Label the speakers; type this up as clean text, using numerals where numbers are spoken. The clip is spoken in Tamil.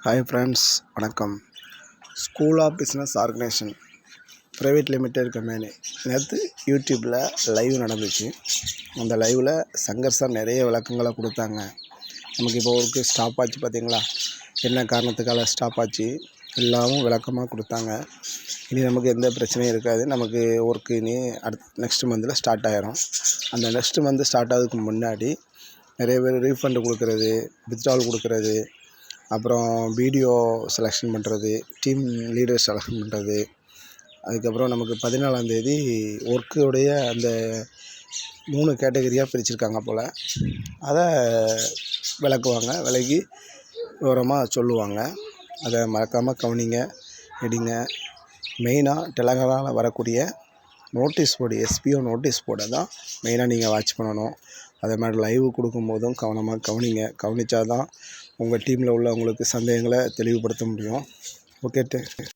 Speaker 1: ஹாய் ஃப்ரெண்ட்ஸ், வணக்கம். School of business organisation private limited company நேற்று யூடியூப்பில் லைவ் நடந்துச்சு. அந்த லைவில் சங்கர் சார் நிறைய விளக்கங்களை கொடுத்தாங்க. நமக்கு இப்போ ஒர்க்கு ஸ்டாப் ஆச்சு பார்த்தீங்களா, என்ன காரணத்துக்காக ஸ்டாப் ஆச்சு எல்லாமும் விளக்கமாக கொடுத்தாங்க. இனி நமக்கு எந்த பிரச்சனையும் இருக்காது. நமக்கு ஒர்க்கு இனி நெக்ஸ்ட் மந்தில் ஸ்டார்ட் ஆகிரும். அந்த நெக்ஸ்ட் மந்த் ஸ்டார்ட் ஆகிறதுக்கு முன்னாடி நிறைய பேர் ரீஃபண்டு கொடுக்குறது, வித்ட்ராவல் கொடுக்குறது, அப்புறம் வீடியோ செலெக்ஷன் பண்ணுறது, டீம் லீடர் செலெக்ஷன் பண்ணுறது, அதுக்கப்புறம் நமக்கு 14ஆந்தேதி ஒர்க்குடைய அந்த 3 கேட்டகரியாக பிரிச்சுருக்காங்க போல். அதை விளக்குவாங்க, விளக்கி விவரமாக சொல்லுவாங்க. அதை மறக்காமல் கவனிங்க, எடுங்க. மெயினாக தெலுங்கானாவில் வரக்கூடிய நோட்டீஸ் போர்டு, எஸ்பிஓ நோட்டீஸ் போர்டை தான் மெயினாக நீங்கள் வாட்ச் பண்ணணும். அதே மாதிரி லைவ் கொடுக்கும்போதும் கவனமாக கவனிங்க. கவனித்தா தான் உங்கள் டீமில் உள்ளவங்களுக்கு சந்தேகங்களை தெளிவுபடுத்த முடியும். ஓகே.